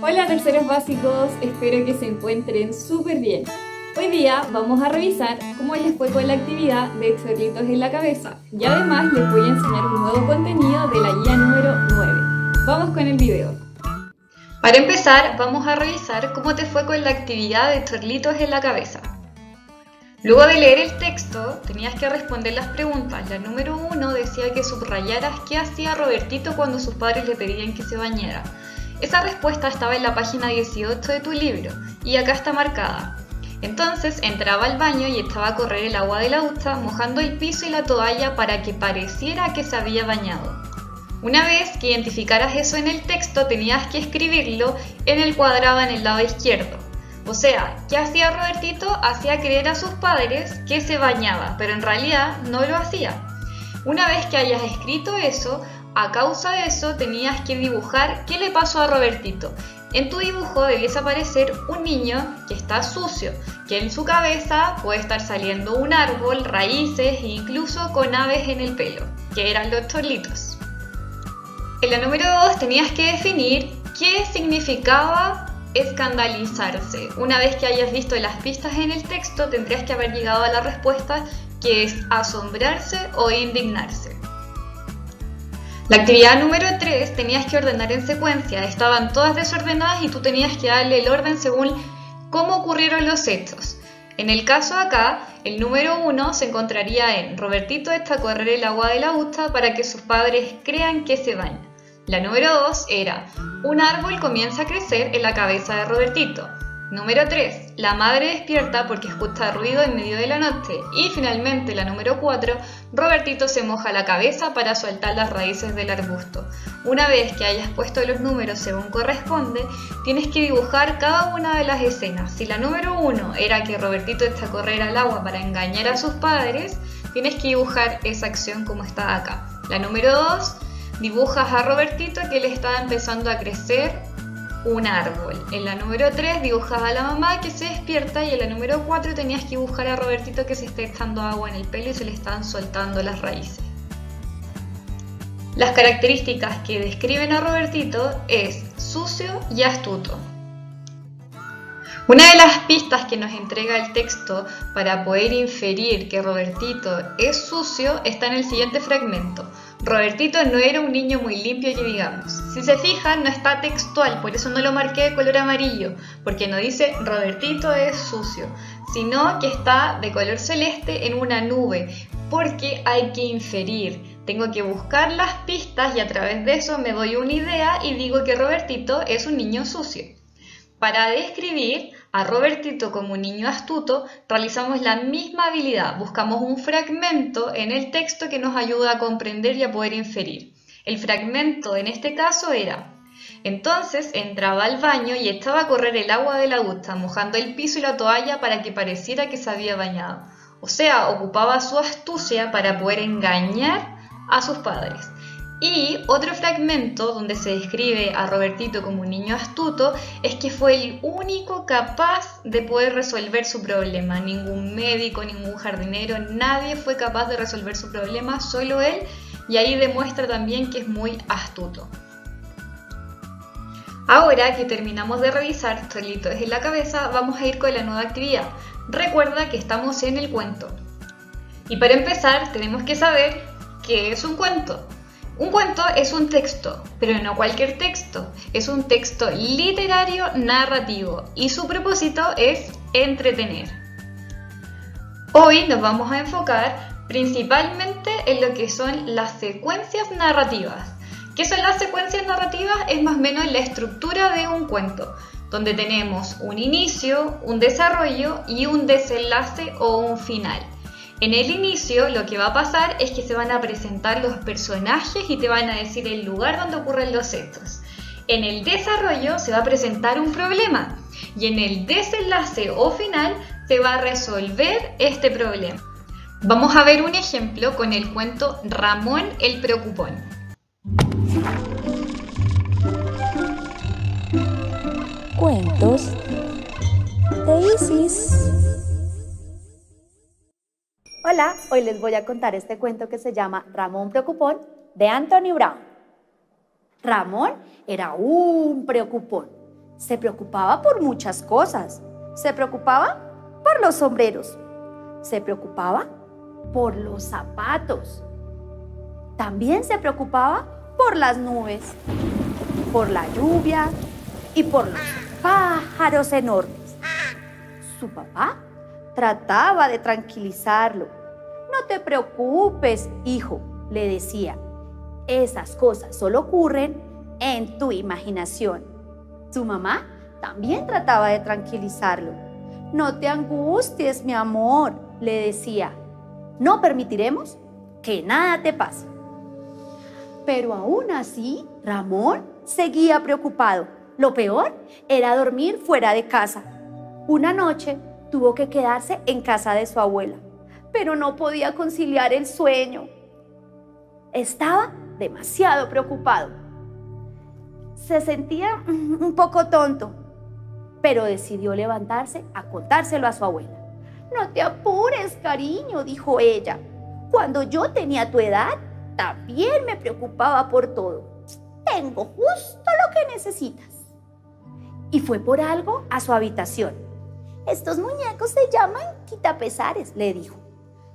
Hola terceros básicos, espero que se encuentren súper bien. Hoy día vamos a revisar cómo les fue con la actividad de chorritos en la cabeza y además les voy a enseñar un nuevo contenido de la guía número 9. Vamos con el video. Para empezar, vamos a revisar cómo te fue con la actividad de chorritos en la cabeza. Luego de leer el texto, tenías que responder las preguntas. La número 1 decía que subrayaras qué hacía Robertito cuando sus padres le pedían que se bañara. Esa respuesta estaba en la página 18 de tu libro y acá está marcada. Entonces entraba al baño y echaba a correr el agua de la ducha, mojando el piso y la toalla para que pareciera que se había bañado. Una vez que identificaras eso en el texto, tenías que escribirlo en el cuadrado en el lado izquierdo. O sea, ¿qué hacía Robertito? Hacía creer a sus padres que se bañaba, pero en realidad no lo hacía. Una vez que hayas escrito eso, a causa de eso tenías que dibujar qué le pasó a Robertito. En tu dibujo debiese aparecer un niño que está sucio, que en su cabeza puede estar saliendo un árbol, raíces e incluso con aves en el pelo, que eran los chorlitos. En la número 2 tenías que definir qué significaba escandalizarse. Una vez que hayas visto las pistas en el texto, tendrías que haber llegado a la respuesta, que es asombrarse o indignarse. La actividad número 3 tenías que ordenar en secuencia. Estaban todas desordenadas y tú tenías que darle el orden según cómo ocurrieron los hechos. En el caso acá, el número 1 se encontraría en Robertito echa a correr el agua de la ducha para que sus padres crean que se baña. La número 2 era un árbol comienza a crecer en la cabeza de Robertito. Número 3, la madre despierta porque escucha ruido en medio de la noche. Y finalmente la número 4, Robertito se moja la cabeza para soltar las raíces del arbusto. Una vez que hayas puesto los números según corresponde, tienes que dibujar cada una de las escenas. Si la número 1 era que Robertito echa a correr al agua para engañar a sus padres, tienes que dibujar esa acción como está acá. La número 2, dibujas a Robertito que le está empezando a crecer un árbol. En la número 3 dibujas a la mamá que se despierta y en la número 4 tenías que dibujar a Robertito que se está echando agua en el pelo y se le están soltando las raíces. Las características que describen a Robertito es sucio y astuto. Una de las pistas que nos entrega el texto para poder inferir que Robertito es sucio está en el siguiente fragmento. Robertito no era un niño muy limpio que digamos. Si se fijan, no está textual, por eso no lo marqué de color amarillo, porque no dice Robertito es sucio, sino que está de color celeste en una nube, porque hay que inferir. Tengo que buscar las pistas y a través de eso me doy una idea y digo que Robertito es un niño sucio. Para describir a Robertito como un niño astuto, realizamos la misma habilidad. Buscamos un fragmento en el texto que nos ayuda a comprender y a poder inferir. El fragmento en este caso era: entonces entraba al baño y echaba a correr el agua de la ducha, mojando el piso y la toalla para que pareciera que se había bañado. O sea, ocupaba su astucia para poder engañar a sus padres. Y otro fragmento donde se describe a Robertito como un niño astuto es que fue el único capaz de poder resolver su problema. Ningún médico, ningún jardinero, nadie fue capaz de resolver su problema, solo él, y ahí demuestra también que es muy astuto. Ahora que terminamos de revisar chorlitos en la cabeza, vamos a ir con la nueva actividad. Recuerda que estamos en el cuento. Y para empezar tenemos que saber qué es un cuento. Un cuento es un texto, pero no cualquier texto. Es un texto literario narrativo y su propósito es entretener. Hoy nos vamos a enfocar principalmente en lo que son las secuencias narrativas. ¿Qué son las secuencias narrativas? Es más o menos la estructura de un cuento, donde tenemos un inicio, un desarrollo y un desenlace o un final. En el inicio lo que va a pasar es que se van a presentar los personajes y te van a decir el lugar donde ocurren los hechos. En el desarrollo se va a presentar un problema y en el desenlace o final se va a resolver este problema. Vamos a ver un ejemplo con el cuento Ramón el Preocupón. Cuentos de Isis. Hola, hoy les voy a contar este cuento que se llama Ramón Preocupón de Anthony Brown. Ramón era un preocupón. Se preocupaba por muchas cosas. Se preocupaba por los sombreros. Se preocupaba por los zapatos. También se preocupaba por las nubes, por la lluvia y por los pájaros enormes. Su papá trataba de tranquilizarlo. No te preocupes, hijo, le decía. Esas cosas solo ocurren en tu imaginación. Su mamá también trataba de tranquilizarlo. No te angusties, mi amor, le decía. No permitiremos que nada te pase. Pero aún así, Ramón seguía preocupado. Lo peor era dormir fuera de casa. Una noche tuvo que quedarse en casa de su abuela, pero no podía conciliar el sueño. Estaba demasiado preocupado. Se sentía un poco tonto, pero decidió levantarse a contárselo a su abuela. No te apures, cariño, dijo ella. Cuando yo tenía tu edad, también me preocupaba por todo. Tengo justo lo que necesitas. Y fue por algo a su habitación. Estos muñecos se llaman quitapesares, le dijo.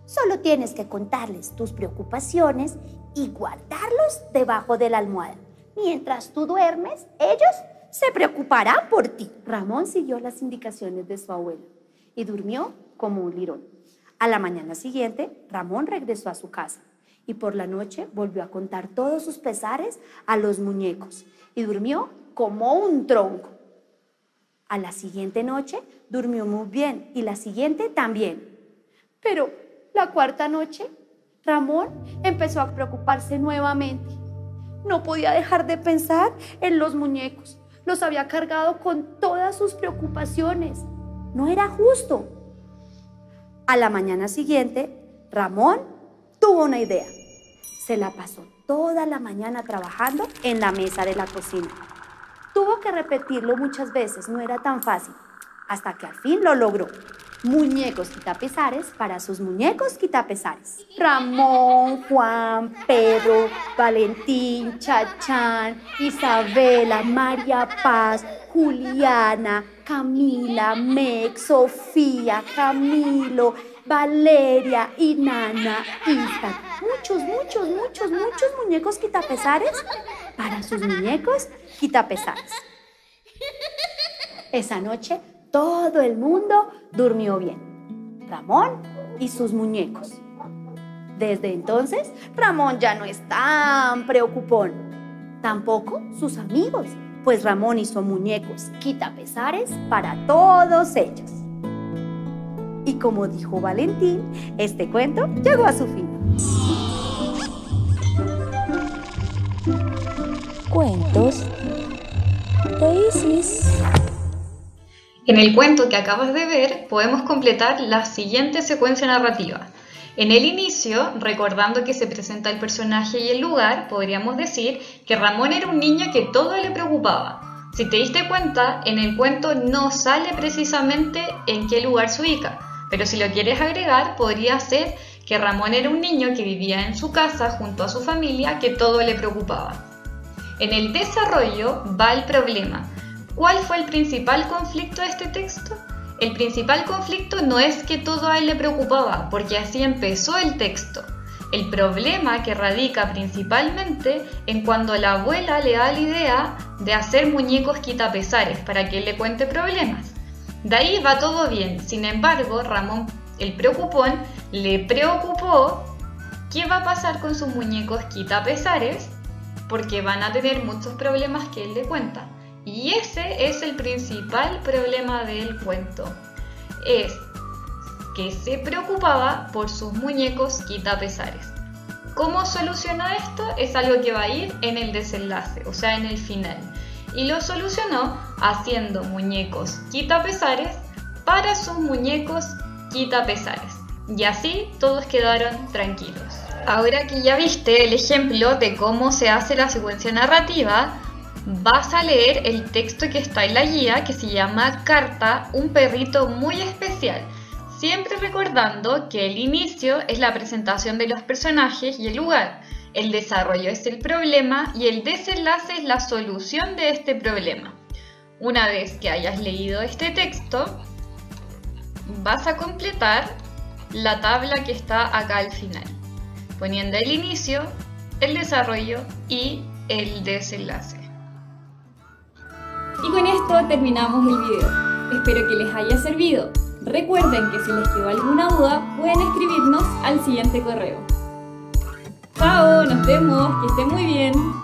Solo tienes que contarles tus preocupaciones y guardarlos debajo de la almohada. Mientras tú duermes, ellos se preocuparán por ti. Ramón siguió las indicaciones de su abuela y durmió como un lirón. A la mañana siguiente, Ramón regresó a su casa y por la noche volvió a contar todos sus pesares a los muñecos y durmió como un tronco. A la siguiente noche durmió muy bien y la siguiente también. Pero la cuarta noche, Ramón empezó a preocuparse nuevamente. No podía dejar de pensar en los muñecos. Los había cargado con todas sus preocupaciones. No era justo. A la mañana siguiente, Ramón tuvo una idea. Se la pasó toda la mañana trabajando en la mesa de la cocina. Tuvo que repetirlo muchas veces, no era tan fácil, hasta que al fin lo logró. Muñecos quitapesares para sus muñecos quitapesares. Ramón, Juan, Pedro, Valentín, Chachán, Isabela, María Paz, Juliana, Camila, Mex, Sofía, Camilo, Valeria, Inana, Isa. Muchos muñecos quitapesares para sus muñecos quitapesares. Esa noche todo el mundo durmió bien. Ramón y sus muñecos. Desde entonces, Ramón ya no es tan preocupón. Tampoco sus amigos, pues Ramón hizo muñecos quitapesares para todos ellos. Y como dijo Valentín, este cuento llegó a su fin. Cuentos de Isis. En el cuento que acabas de ver, podemos completar la siguiente secuencia narrativa. En el inicio, recordando que se presenta el personaje y el lugar, podríamos decir que Ramón era un niño que todo le preocupaba. Si te diste cuenta, en el cuento no sale precisamente en qué lugar se ubica, pero si lo quieres agregar, podría ser que Ramón era un niño que vivía en su casa junto a su familia que todo le preocupaba. En el desarrollo va el problema. ¿Cuál fue el principal conflicto de este texto? El principal conflicto no es que todo a él le preocupaba, porque así empezó el texto. El problema que radica principalmente en cuando la abuela le da la idea de hacer muñecos quitapesares para que él le cuente problemas. De ahí va todo bien, sin embargo, Ramón, el preocupón, le preocupó qué va a pasar con sus muñecos quitapesares, porque van a tener muchos problemas que él le cuenta. Y ese es el principal problema del cuento. Es que se preocupaba por sus muñecos quitapesares. ¿Cómo solucionó esto? Es algo que va a ir en el desenlace, o sea, en el final. Y lo solucionó haciendo muñecos quitapesares para sus muñecos quitapesares. Y así todos quedaron tranquilos. Ahora que ya viste el ejemplo de cómo se hace la secuencia narrativa, vas a leer el texto que está en la guía, que se llama Carta, un perrito muy especial. Siempre recordando que el inicio es la presentación de los personajes y el lugar, el desarrollo es el problema y el desenlace es la solución de este problema. Una vez que hayas leído este texto, vas a completar la tabla que está acá al final, poniendo el inicio, el desarrollo y el desenlace. Y con esto terminamos el video. Espero que les haya servido. Recuerden que si les quedó alguna duda, pueden escribirnos al siguiente correo. ¡Chao! Nos vemos. Que estén muy bien.